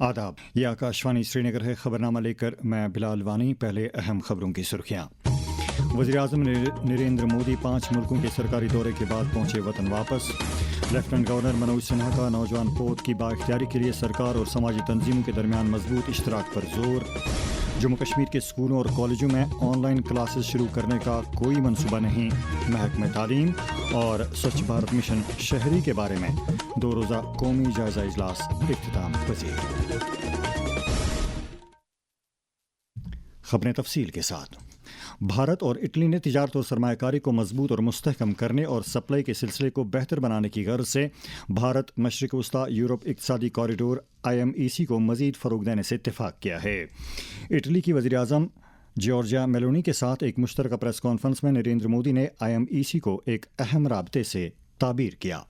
आदाब, ये आकाशवाणी श्रीनगर है। खबरनामा लेकर मैं बिलाल वानी। पहले अहम खबरों की सुर्खियाँ। वज़ीर-ए-आज़म नरेंद्र मोदी 5 मुल्कों के सरकारी दौरे के बाद पहुंचे वतन वापस। लेफ्टिनेंट गवर्नर मनोज सिन्हा का नौजवान पोत की बाइख्तियारी के लिए सरकार और समाजी तंजीमों के दरमियान मजबूत इश्तराक पर जोर। जम्मू कश्मीर के स्कूलों और कॉलेजों में ऑनलाइन क्लासेस शुरू करने का कोई मंसूबा नहीं। महकमे तालीम और स्वच्छ भारत मिशन शहरी के बारे में 2 रोज़ा कौमी जायजा इजलास इख्तिताम पजीर। खबरें तफसील के साथ। भारत और इटली ने तिजारत और सरमायाकारी को मजबूत और मुस्तहकम करने और सप्लाई के सिलसिले को बेहतर बनाने की गर्ज से भारत मशरिक वस्ता यूरोप इक़्तिसादी कॉरिडोर IMEC को मजीद फ़रोग़ देने से इत्तेफाक किया है। इटली की वज़ीर-ए-आज़म जॉर्जिया मेलोनी के साथ एक मुश्तरका प्रेस कॉन्फ्रेंस में नरेंद्र मोदी ने IMEC को एक अहम राबते से ताबीर किया।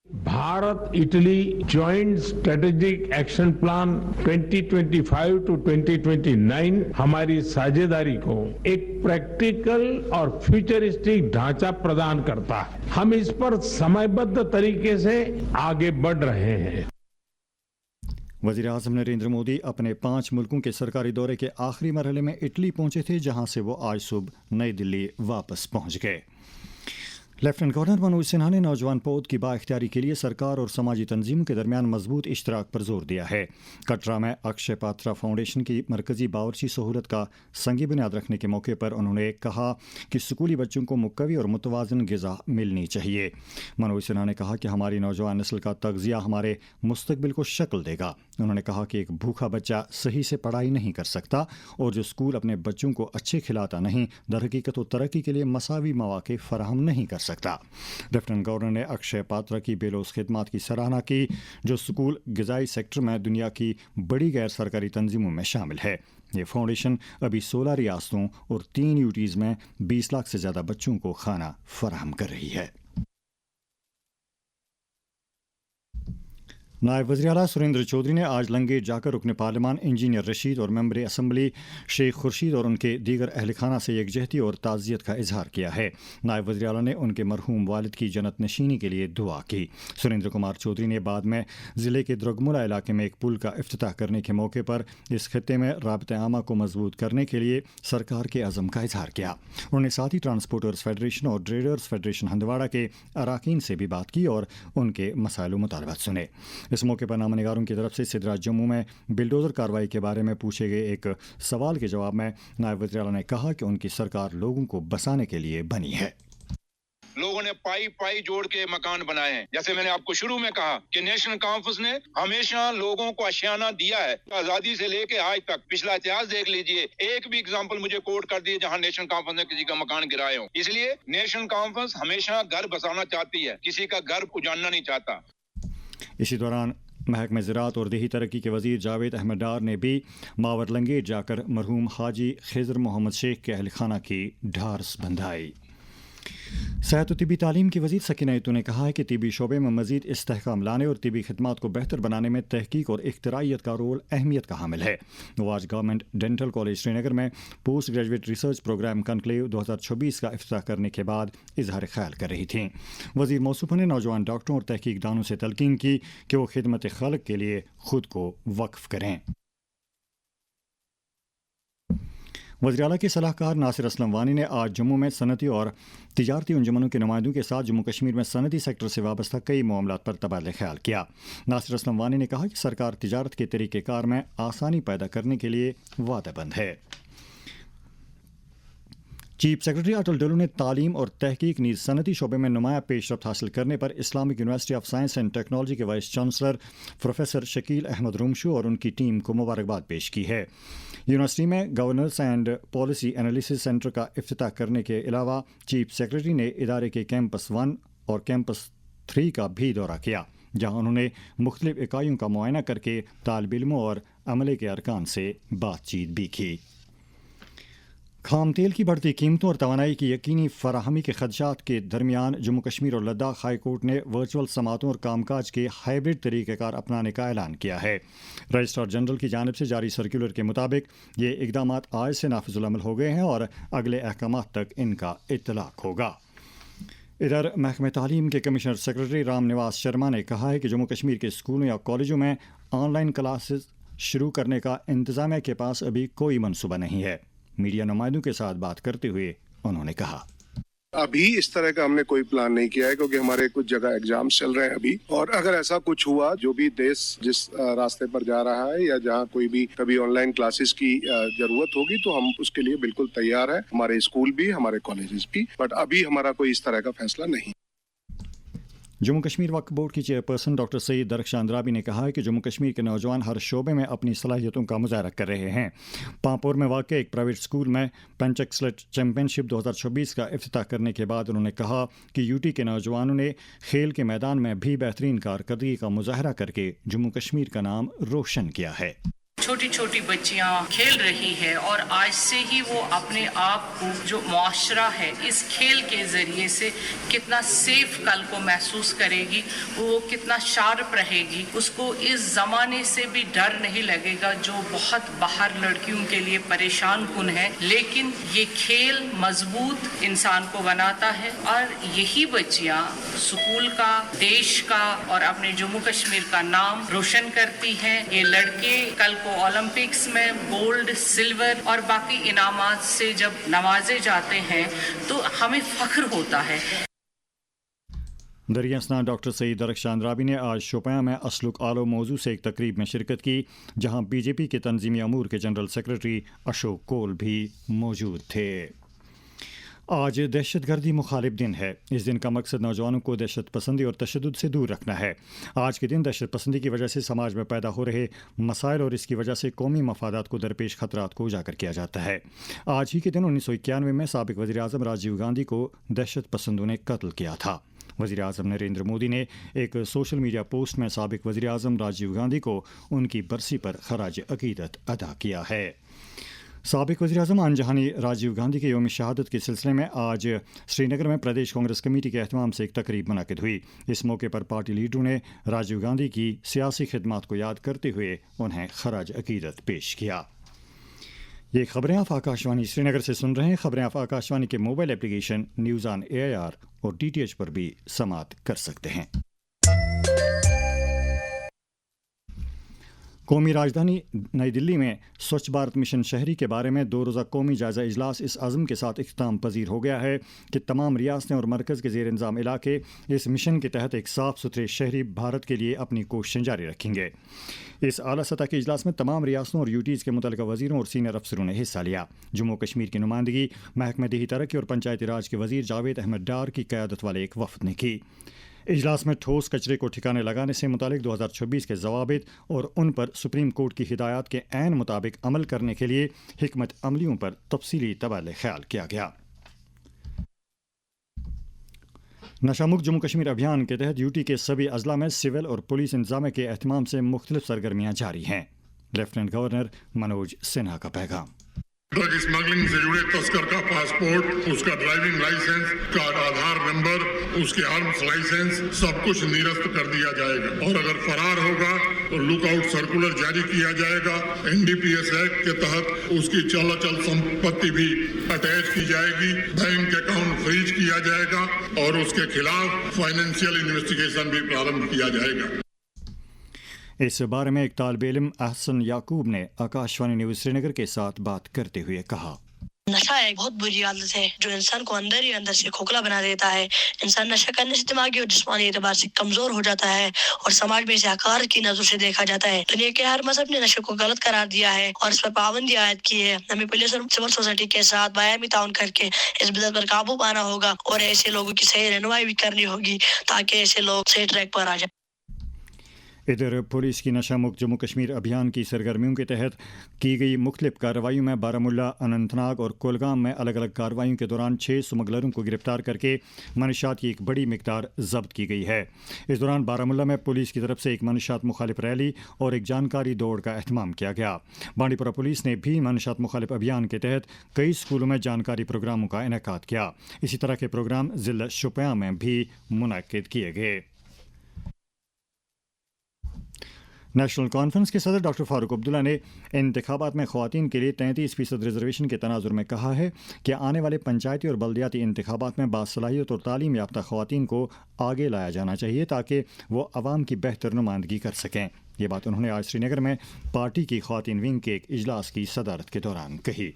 Bharat Italy joint strategic action plan 2025 to 2029 हमारी साझेदारी को एक प्रैक्टिकल और फ्यूचरिस्टिक ढांचा प्रदान करता है। हम इस पर समयबद्ध तरीके से आगे बढ़ रहे हैं। वज़ीर-ए-आज़म नरेंद्र मोदी अपने 5 मुल्कों के सरकारी दौरे के आखिरी मरहले में इटली पहुंचे थे, जहां से वो आज सुबह नई दिल्ली वापस पहुंच गए। लेफ्टिनेंट गवर्नर मनोज सिन्हा ने नौजवान पौध की बाइख्तियारी के लिए सरकार और समाजी तंजीमों के दरमियान मजबूत इश्तराक पर जोर दिया है। कटरा में अक्षय पात्रा फाउंडेशन की मरकजी बावर्ची सहूलत का संगी बुनियाद रखने के मौके पर उन्होंने कहा कि स्कूली बच्चों को मुकव्वी और मुतवाज़िन ग़िज़ा मिलनी चाहिए। मनोज सिन्हा ने कहा कि हमारी नौजवान नस्ल का तग़ज़िया हमारे मुस्तक़बिल को शक्ल देगा। उन्होंने कहा कि एक भूखा बच्चा सही से पढ़ाई नहीं कर सकता और जो स्कूल अपने बच्चों को अच्छे खिलाता नहीं, दरहकीकत और तरक्की के लिए मसावी मौक़े फराहम नहीं कर सकता। लेफ्टिनेंट गवर्नर ने अक्षय पात्रा की बेलोस खिदमात की सराहना की, जो स्कूल ग़िज़ाई सेक्टर में दुनिया की बड़ी गैर सरकारी तंजीमों में शामिल है। ये फाउंडेशन अभी 16 रियासतों और 3 यूटीज़ में 20 लाख से ज़्यादा बच्चों को खाना फराहम कर रही है। नायब वज़ीर आला सुरेंद्र चौधरी ने आज लंगेट जाकर रुकन पार्लिमान इंजीनियर रशीद और मेंबर असम्बली शेख खुर्शीद और उनके दीगर अहल खाना से यकजहती और ताज़ियत का इजहार किया है। नायब वज़ीर आला ने उनके मरहूम वालिद की जन्नत नशीनी के लिए दुआ की। सुरेंद्र कुमार चौधरी ने बाद में ज़िले के द्रगमुला इलाके में एक पुल का इफ्तिताह करने के मौके पर इस खत्ते में राबते आमा को मजबूत करने के लिए सरकार के अज़म का इजहार किया। उन्होंने साथ ही ट्रांसपोर्टर्स फेडरेशन और ट्रेडर्स फेडरेशन हंदवाड़ा के अराकीन से भी बात की और उनके मसाइल व मुतालबात सुने। इस मौके पर नामनिगारों की तरफ से सिदरा जम्मू में बिल्डोजर कार्रवाई के बारे में पूछे गए एक सवाल के जवाब में नायब वज़ीर आला ने कहा कि उनकी सरकार लोगों को बसाने के लिए बनी है। लोगों ने पाई जोड़ के मकान बनाए हैं। जैसे मैंने आपको शुरू में कहा कि नेशनल कॉन्फ्रेंस ने हमेशा लोगों को आशियाना दिया है। आजादी से लेके आज तक पिछला इतिहास देख लीजिए, एक भी एग्जांपल मुझे कोट कर दिए जहां नेशनल कॉन्फ्रेंस ने किसी का मकान गिराए हो। इसलिए नेशनल कॉन्फ्रेंस हमेशा घर बसाना चाहती है, किसी का घर उजाड़ना नहीं चाहता। इसी दौरान महकमे ज़राअत और देही तरक्की के वज़ीर जावेद अहमद डार ने भी मावर लंगेट जाकर मरहूम हाजी खिज़र मोहम्मद शेख के अहल खाना की ढारस बंधाई। सेहत और तिबी तालीम की वज़ीर सकीना इत्तू ने कहा है कि तिबी शोबे में मज़ीद इस्तेहकाम लाने और तिबी खिदमात को बेहतर बनाने में तहकीक और इख्तिराइयत का रोल अहमियत का हामिल है। वो आज गवर्नमेंट डेंटल कॉलेज श्रीनगर में post graduate research programme conclave 2026 का इफ्तिताह करने के बाद इजहार ख्याल कर रही थीं। वज़ीर मौसूफ़ा ने नौजवान डॉक्टरों और तहकीक दानों से तलकीन की कि वो खिदमत खल्क के लिए खुद को वक्फ करें। वज़ीर आला के सलाहकार नासिर असलम वानी ने आज जम्मू में सनती और तिजारती अंजुमनों के नुमाइंदों के साथ जम्मू कश्मीर में सनती सेक्टर से वाबस्ता कई मामलात पर तबादला ख्याल किया। नासिर असलम वानी ने कहा कि सरकार तिजारत के तरीक़ेकार में आसानी पैदा करने के लिए वादाबंद है। चीफ सेक्रेटरी अटल डुल्लू ने तालीम और तहकीक नीज़ सनती शोबे में नुमाया पेशरफ्त हासिल करने पर Islamic university of science and technology के vice chancellor professor Shakeel Ahmed Rumshoo और उनकी टीम को मुबारकबाद पेश की है। यूनिवर्सिटी में governance and policy analysis centre का इफ्तिताह करने के अलावा चीफ सेक्रेटरी ने इदारे के कैंपस 1 और कैंपस 3 का भी दौरा किया, जहां उन्होंने मुख्तलिफ इकाइयों का मुआयना करके तालिब इल्मों और अमले के अरकान से बातचीत भी की। खाम तेल की बढ़ती कीमतों और तवानाई की यकीनी फराहमी के खदशात के दरमियान जम्मू कश्मीर और लद्दाख हाई कोर्ट ने वर्चुअल समातों और कामकाज के हाइब्रिड तरीक़ेकार अपनाने का ऐलान किया है। रजिस्ट्रार जनरल की जानिब से जारी सर्कुलर के मुताबिक ये इक़दामात आज से नाफिजुल अमल हो गए हैं और अगले अहकामात तक इनका इत्तलाक होगा। इधर महकमे तालीम के कमिश्नर सेक्रेटरी राम निवास शर्मा ने कहा है कि जम्मू कश्मीर के स्कूलों या कॉलेजों में ऑनलाइन क्लासेस शुरू करने का इंतजामिया के पास अभी कोई मनसूबा नहीं है। मीडिया नुमाइंदों के साथ बात करते हुए उन्होंने कहा, अभी इस तरह का हमने कोई प्लान नहीं किया है, क्योंकि हमारे कुछ जगह एग्जाम चल रहे हैं अभी, और अगर ऐसा कुछ हुआ, जो भी देश जिस रास्ते पर जा रहा है या जहां कोई भी कभी ऑनलाइन क्लासेस की जरूरत होगी, तो हम उसके लिए बिल्कुल तैयार है, हमारे स्कूल भी, हमारे कॉलेजेस भी। बट अभी हमारा कोई इस तरह का फैसला नहीं। जम्मू कश्मीर वक्फ बोर्ड की चेयरपर्सन डॉक्टर सईद दरख्शान अंद्राबी ने कहा है कि जम्मू कश्मीर के नौजवान हर शोबे में अपनी सलाहियतों का मुजाहरा कर रहे हैं। पांपोर में वाक़ एक प्राइवेट स्कूल में पेंचक स्लेट चैंपियनशिप 2026 का इफ्तिताह करने के बाद उन्होंने कहा कि यूटी के नौजवानों ने खेल के मैदान में भी बेहतरीन कारकर्दगी का मुजाहरा करके जम्मू कश्मीर का नाम रोशन किया है। छोटी छोटी बच्चियां खेल रही है और आज से ही वो अपने आप को, जो मुआशरा है, इस खेल के जरिए से कितना सेफ कल को महसूस करेगी, वो कितना शार्प रहेगी, उसको इस जमाने से भी डर नहीं लगेगा जो बहुत बाहर लड़कियों के लिए परेशान कुन है। लेकिन ये खेल मजबूत इंसान को बनाता है और यही बच्चियां स्कूल का, देश का और अपने जम्मू कश्मीर का नाम रोशन करती हैं। ये लड़के कल को ओलंपिक्स में गोल्ड, सिल्वर और बाकी इनामात से जब नवाजे जाते हैं तो हमें फख्र होता है। दरियासना डॉक्टर सईद दरख्शान अंद्राबी ने आज शोपियां में असलुक आलो मौजू से एक तकरीब में शिरकत की, जहां बीजेपी के तंजीमी अमूर के जनरल सेक्रेटरी अशोक कोल भी मौजूद थे। आज दहशतगर्दी मुखालिफ दिन है। इस दिन का मकसद नौजवानों को दहशत पसंदी और तशद्दुद से दूर रखना है। आज के दिन दहशत पसंदी की वजह से समाज में पैदा हो रहे मसाइल और इसकी वजह से कौमी मफादात को दरपेश खतरात को उजागर किया जाता है। आज ही के दिन 1991 में साबिक वज़ीर आज़म राजीव गांधी को दहशत पसंदों ने कत्ल किया था। वज़ीर आज़म नरेंद्र मोदी ने एक सोशल मीडिया पोस्ट में साबिक वज़ीर आज़म राजीव गांधी को उनकी बरसी पर खराज अकीदत अदा किया है। साबिक वज़ीर-ए-आज़म अनजहानी राजीव गांधी के यौम शहादत के सिलसिले में आज श्रीनगर में प्रदेश कांग्रेस कमेटी के एहतमाम से एक तकरीब मुनक़िद हुई। इस मौके पर पार्टी लीडरों ने राजीव गांधी की सियासी खिदमात को याद करते हुए उन्हें खराज अकीदत पेश किया। ये खबरें आप आकाशवाणी श्रीनगर से सुन रहे हैं। खबरें आप आकाशवाणी के mobile application news on AIR और DTH पर भी समाअत कर सकते हैं। कौमी राजधानी नई दिल्ली में स्वच्छ भारत मिशन शहरी के बारे में 2 रोज़ा कौमी जायज़ा इजलास इस अज़म के साथ इख्तिताम पजीर हो गया है कि तमाम रियासतें और मरकज़ के ज़ेर इंतज़ाम इलाके इस मिशन के तहत एक साफ़ सुथरे शहरी भारत के लिए अपनी कोशिशें जारी रखेंगे। इस आला सतह के इजलास में तमाम रियासतों और यूटीज़ के मुतल्लिक़ा वज़ीरों और सीनियर अफसरों ने हिस्सा लिया। जम्मू कश्मीर की नुमाइंदगी महकमे देही तरक्की और पंचायती राज के वज़ीर जावेद अहमद डार की क़यादत वाले एक वफ़द ने की। इजलास में ठोस कचरे को ठिकाने लगाने से मुतालिक 2026 के ज़वाबित और उन पर सुप्रीम कोर्ट की हिदायत के ऐन मुताबिक अमल करने के लिए हिकमत अमलियों पर तफसीली तबादले ख्याल किया गया। नशामुक्त जम्मू कश्मीर अभियान के तहत यूटी के सभी अजला में सिविल और पुलिस इंतजाम के एहतमाम से मुख्तलिफ सरगर्मियाँ जारी हैं। लेफ्टिनेंट गवर्नर मनोज सिन्हा का पैगाम। ड्रग स्मगलिंग से जुड़े तस्कर का पासपोर्ट, उसका ड्राइविंग लाइसेंस, का आधार नंबर, उसके आर्म्स लाइसेंस सब कुछ निरस्त कर दिया जाएगा और अगर फरार होगा तो लुकआउट सर्कुलर जारी किया जाएगा। NDPS एक्ट के तहत उसकी चल संपत्ति भी अटैच की जाएगी, बैंक अकाउंट फ्रीज किया जाएगा और उसके खिलाफ फाइनेंशियल इन्वेस्टिगेशन भी प्रारंभ किया जाएगा। इस बारे में एक तालिबे इल्म अहसन याकूब ने आकाशवाणी न्यूज़ श्रीनगर के साथ बात करते हुए कहा, नशा एक बहुत बुरी आदत है जो इंसान को अंदर ही अंदर से खोखला बना देता है। इंसान नशा करने से दिमागी और जिस्मानी एतबार से कमजोर हो जाता है और समाज में इसे हकार की नजर से देखा जाता है। दुनिया के हर मजहब ने नशे को गलत करार दिया है और इस पर पाबंदी आयद की है। हमें पुलिस और सिविल सोसाइटी के साथ बायामी ताउन करके इस बिदअत पर काबू पाना होगा और ऐसे लोगों की सही रहनुमाई भी करनी होगी ताकि ऐसे लोग सही ट्रैक पर आ जाए। इधर पुलिस की नशा मुक्त जम्मू कश्मीर अभियान की सरगर्मियों के तहत की गई मुख्तलिफ कार्रवाइयों में बारामुल्ला, अनंतनाग और कुलगाम में अलग अलग कार्रवाइयों के दौरान 6 स्मगलरों को गिरफ्तार करके मनशात की एक बड़ी मिकदार जब्त की गई है। इस दौरान बारामुल्ला में पुलिस की तरफ से एक मनशात मुखालिफ रैली और एक जानकारी दौड़ का एहतमाम किया गया। बांडीपुरा पुलिस ने भी मनशात मुखालिफ अभियान के तहत कई स्कूलों में जानकारी प्रोग्रामों का इनेकाद किया। इसी तरह के प्रोग्राम ज़िला शोपियां में भी मुनक्किद किए गए। नेशनल कॉन्फ्रेंस के सदर डॉक्टर फारूक अब्दुल्ला ने इंतखाबात में ख़वातीन के लिए 33% रिजर्वेशन के तनाजुर में कहा है कि आने वाले पंचायती और बल्दियाती इंतखाबात में बासलाहियत और तालीम याफ्ता ख़वातीन को आगे लाया जाना चाहिए ताकि वो अवाम की बेहतर नुमाइंदगी कर सकें। ये बात उन्होंने आज श्रीनगर में पार्टी की ख़वातीन विंग के एक इजलास की सदारत के दौरान कही।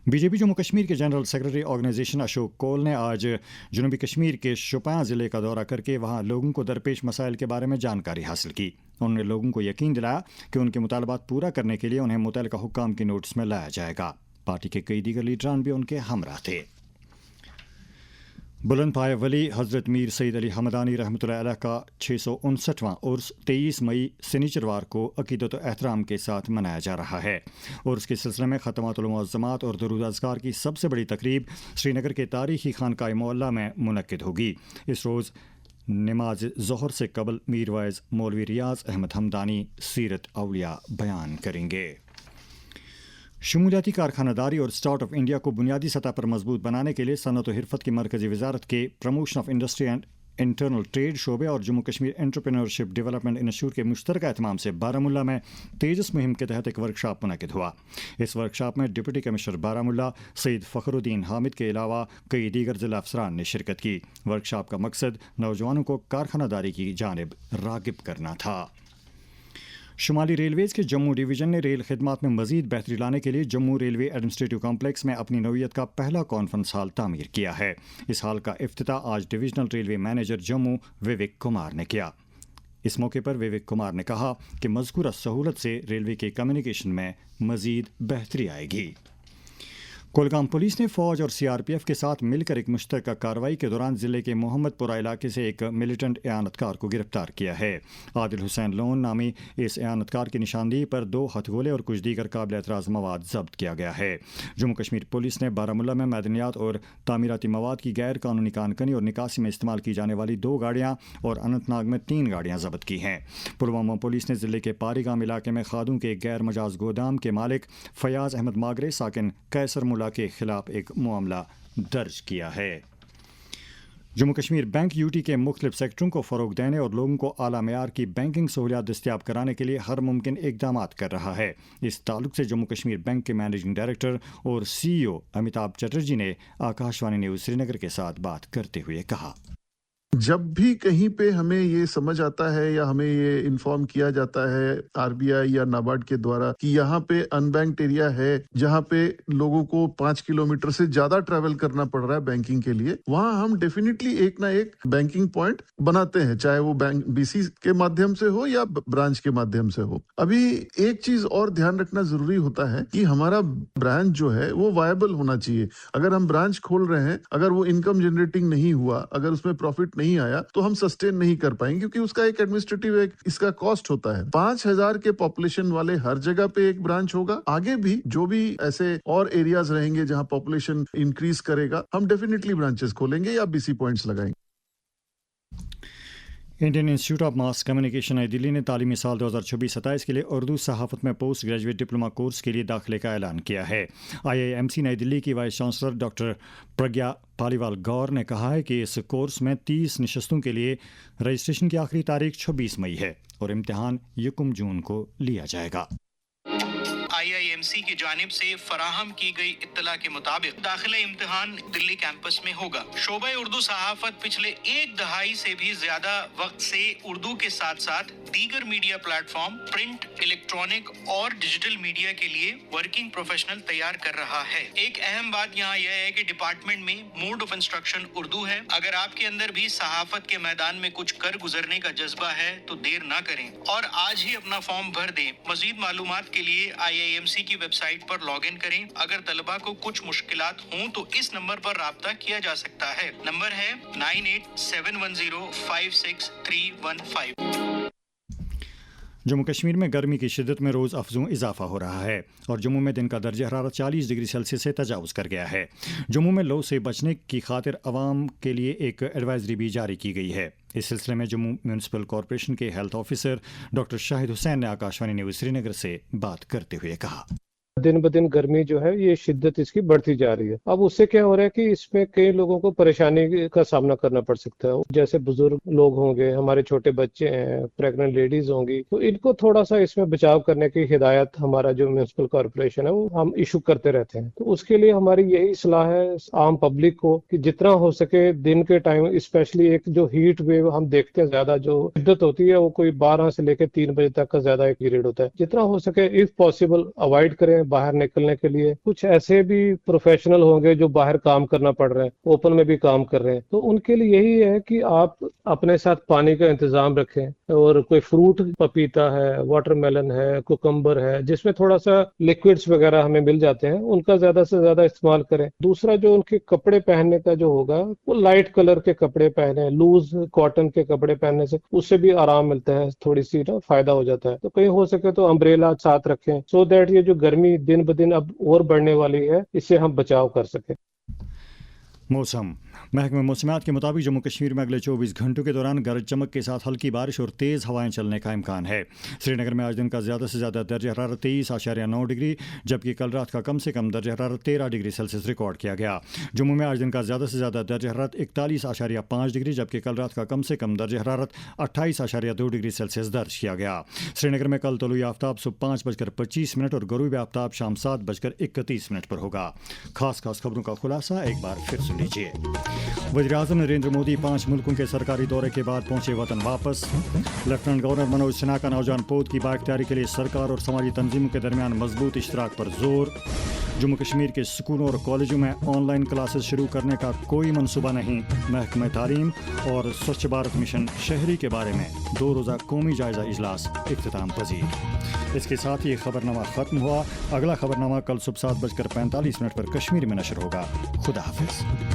बीजेपी जम्मू कश्मीर के general secretary organisation Ashok Kaul ने आज जनूबी कश्मीर के शोपियां ज़िले का दौरा करके वहां लोगों को दरपेश मसाइल के बारे में जानकारी हासिल की। उन्होंने लोगों को यकीन दिलाया कि उनके मुतालबात पूरा करने के लिए उन्हें मुतल्लिका हुक्काम की नोटिस में लाया जाएगा। पार्टी के कई दीगर लीडरान भी उनके हमराह थे। बुलंद पाए वली हज़रत मीर सईद अली हमदानी रहमतुल्लाह अलैह का 659वां उर्स 23 मई शनिचरवार को अक़ीदत व एहतराम के साथ मनाया जा रहा है। उर्स के सिलसिले में ख़तमातुल मुअज़्ज़मात और दुरूद अज़कार की सबसे बड़ी तकरीब श्रीनगर के तारीख़ी खानकाए मोहल्ला में मुनक्किद होगी। इस रोज़ नमाज ज़ोहर से कबल मीर वाइज़ मौलवी रियाज़ अहमद हमदानी सीरत औलिया बयान करेंगे। शमूलियाती कारखानादारी और स्टार्ट ऑफ इंडिया को बुनियादी सतह पर मजबूत बनाने के लिए सनअत व हिरफत की मरकज़ी वजारत के promotion of industry and internal trade शोबे और Jammu Kashmir entrepreneurship development institute के मुश्तरका एहतमाम से बारामुल्ला में तेजस मुहिम के तहत एक वर्कशॉप मुनक़िद हुआ। इस वर्कशॉप में डिप्टी कमिश्नर बारामुल्ला सईद फ़खरुद्दीन हामिद के अलावा कई दीगर ज़िला अफसरान ने शिरकत की। वर्कशॉप का मकसद नौजवानों को कारखानादारी की जानिब रागिब करना था। शुमाली रेलवेज़ के जम्मू डिवीज़न ने रेल खिदमात में मज़ीद बेहतरी लाने के लिए जम्मू रेलवे एडमिनिस्ट्रेटिव कॉम्प्लेक्स में अपनी नौयत का पहला कॉन्फ्रेंस हॉल तामीर किया है। इस हॉल का इफ्तिताह आज divisional railway manager Jammu Vivek Kumar ने किया। इस मौके पर विवेक कुमार ने कहा कि मज़कूरा सहूलत से रेलवे के कम्युनिकेशन में मज़ीद बेहतरी आएगी। कोलगाम पुलिस ने फ़ौज और सीआरपीएफ के साथ मिलकर एक मुश्तरका कार्रवाई के दौरान ज़िले के मोहम्मदपुरा इलाके से एक मिलिटेंट एयानतकार को गिरफ्तार किया है। आदिल हुसैन लोन नामी इस एयानतकार की निशानदेही पर 2 हथगोले और कुछ दीगर काबिल एतराज़ मवाद जब्त किया गया है। जम्मू कश्मीर पुलिस ने बारामुल्ला में मैदनियात और तामीराती मवाद की गैर कानूनी कानकनी और निकासी में इस्तेमाल की जाने वाली 2 गाड़ियाँ और अनंतनाग में 3 गाड़ियाँ जब्त की हैं। पुलवामा पुलिस ने ज़िले के पारीगाम इलाके में खादों के गैर मजाज गोदाम के मालिक फयाज अहमद मागरे साकिन कैसर के खिलाफ एक मामला दर्ज किया है। जम्मू कश्मीर बैंक यूटी के मुख्तलिफ सेक्टरों को फ़रोग देने और लोगों को आला मेयार की बैंकिंग सहूलियात दस्तियाब कराने के लिए हर मुमकिन इक़दाम कर रहा है। इस ताल्लुक से जम्मू कश्मीर बैंक के मैनेजिंग डायरेक्टर और CEO अमिताभ चटर्जी ने आकाशवाणी न्यूज़ श्रीनगर के साथ बात करते हुए कहा, जब भी कहीं पे हमें ये समझ आता है या हमें ये इन्फॉर्म किया जाता है आरबीआई या नाबार्ड के द्वारा कि यहाँ पे अनबैंक्ड एरिया है जहाँ पे लोगों को 5 किलोमीटर से ज्यादा ट्रैवल करना पड़ रहा है बैंकिंग के लिए, वहाँ हम डेफिनेटली एक ना एक बैंकिंग पॉइंट बनाते हैं, चाहे वो बैंक बीसी के माध्यम से हो या ब्रांच के माध्यम से हो। अभी एक चीज और ध्यान रखना जरूरी होता है कि हमारा ब्रांच जो है वो वायबल होना चाहिए। अगर हम ब्रांच खोल रहे हैं, अगर वो इनकम जनरेटिंग नहीं हुआ, अगर उसमें प्रॉफिट नहीं आया तो हम सस्टेन नहीं कर पाएंगे, क्योंकि उसका एक एडमिनिस्ट्रेटिव इसका कॉस्ट होता है। 5000 के पॉपुलेशन वाले हर जगह पे एक ब्रांच होगा। आगे भी जो भी ऐसे और एरियाज रहेंगे जहां पॉपुलेशन इंक्रीज करेगा, हम डेफिनेटली ब्रांचेस खोलेंगे या बीसी पॉइंट्स लगाएंगे। Indian institute of mass communication नई दिल्ली ने तालीमी साल 2026-27 के लिए उर्दू सहाफ़त में पोस्ट ग्रेजुएट डिप्लोमा कोर्स के लिए दाखिले का ऐलान किया है। IIMC नई दिल्ली की vice chancellor doctor Pragya Paliwal गौर ने कहा है कि इस कोर्स में 30 नशस्तों के लिए रजिस्ट्रेशन की आखिरी तारीख 26 मई है और इम्तिहान 1 जून को लिया जाएगा। IIMC की जानिब से फराहम की गई इत्तला के मुताबिक दाखिला इम्तिहान दिल्ली कैंपस में होगा। शोबा उर्दू सहाफत पिछले 1 दहाई से भी ज्यादा वक्त से उर्दू के साथ साथ दीगर मीडिया प्लेटफॉर्म, प्रिंट, इलेक्ट्रॉनिक और डिजिटल मीडिया के लिए वर्किंग प्रोफेशनल तैयार कर रहा है। एक अहम बात यहाँ यह है कि डिपार्टमेंट में मोड ऑफ इंस्ट्रक्शन उर्दू है। अगर आपके अंदर भी सहाफत के मैदान में कुछ कर गुजरने का जज्बा है तो देर ना करें और आज ही अपना फॉर्म भर दें। मजीद मालूमात के लिए IIMC की वेबसाइट पर लॉग इन करें। अगर तलबा को कुछ मुश्किलात हों तो इस नंबर पर राब्ता किया जा सकता है। नंबर है 9871056315। जम्मू कश्मीर में गर्मी की शिद्दत में रोज़ अफजों इजाफा हो रहा है और जम्मू में दिन का दर्जा हरारत 40 डिग्री सेल्सियस से तजावज़ कर गया है। जम्मू में लो से बचने की खातिर अवाम के लिए एक एडवाइजरी भी जारी की गई है। इस सिलसिले में जम्मू म्यूनसिपल कॉरपोरेशन के health officer doctor Shahid Hussain ने आकाशवाणी न्यूज़ श्रीनगर से बात करते हुए कहा, दिन ब दिन गर्मी जो है ये शिद्दत इसकी बढ़ती जा रही है। अब उससे क्या हो रहा है कि इसमें कई लोगों को परेशानी का सामना करना पड़ सकता है, जैसे बुजुर्ग लोग होंगे, हमारे छोटे बच्चे हैं, प्रेग्नेंट लेडीज होंगी, तो इनको थोड़ा सा इसमें बचाव करने की हिदायत हमारा जो म्युनिसिपल कॉर्पोरेशन है वो हम इशू करते रहते हैं। तो उसके लिए हमारी यही सलाह है आम पब्लिक को कि जितना हो सके दिन के टाइम, स्पेशली एक जो हीट वेव हम देखते हैं ज्यादा जो शिद्दत होती है वो कोई 12 से लेकर 3 बजे तक का ज्यादा एक पीरियड होता है, जितना हो सके इफ पॉसिबल अवॉइड करें बाहर निकलने के लिए। कुछ ऐसे भी प्रोफेशनल होंगे जो बाहर काम करना पड़ रहे हैं, ओपन में भी काम कर रहे हैं, तो उनके लिए यही है कि आप अपने साथ पानी का इंतजाम रखें और कोई फ्रूट, पपीता है, वाटरमेलन है, कुकम्बर है, जिसमें थोड़ा सा लिक्विड्स वगैरह हमें मिल जाते हैं, उनका ज्यादा से ज्यादा इस्तेमाल करें। दूसरा जो उनके कपड़े पहनने का जो होगा वो लाइट कलर के कपड़े पहने, लूज कॉटन के कपड़े पहनने से उससे भी आराम मिलता है, थोड़ी सी फायदा हो जाता है। तो कहीं हो सके तो अम्ब्रेला साथ रखें सो दैट ये जो गर्मी दिन ब दिन अब और बढ़ने वाली है इससे हम बचाव कर सकें। मौसम महकमे मौसमियात के मुताबिक जम्मू कश्मीर में अगले 24 घंटों के दौरान गरज चमक के साथ हल्की बारिश और तेज़ हवाएं चलने का इम्कान है। श्रीनगर में आज दिन का ज़्यादा से ज़्यादा दर्जा हरारत 23.9 डिग्री जबकि कल रात का कम से कम दर्जा हरारत 13 डिग्री सेल्सियस रिकॉर्ड किया गया। जम्मू में आज दिन का ज़्यादा से ज़्यादा दर्जा हरारत 41.5 डिग्री जबकि कल रात का कम से कम दर्जा हरारत 28.2 डिग्री सेल्सियस दर्ज किया गया। श्रीनगर में कल तलुई आफ्ताब सुबह 5:25 और गरूब आफ्ताब शाम 7:31 पर होगा। खास खबरों का खुलासा एक बार फिर सुन लीजिए। वज़ीर-ए-आज़म नरेंद्र मोदी 5 मुल्कों के सरकारी दौरे के बाद पहुंचे वतन वापस। लेफ्टिनेंट गवर्नर मनोज सिन्हा का नौजवान पोत की बाइख्तियारी के लिए सरकार और समाजी तंजीमों के दरमियान मजबूत इश्तराक पर जोर। जम्मू कश्मीर के स्कूलों और कॉलेजों में ऑनलाइन क्लासेस शुरू करने का कोई मनसूबा नहीं। महकमा तालीम और स्वच्छ भारत मिशन शहरी के बारे में 2 रोज़ा कौमी जायजा इजलास इख्तिताम पजीर। इसके साथ ही खबरनामा ख़त्म हुआ। अगला खबरनामा कल सुबह 7:45 पर कश्मीर में नशर होगा। खुदा हाफिज़।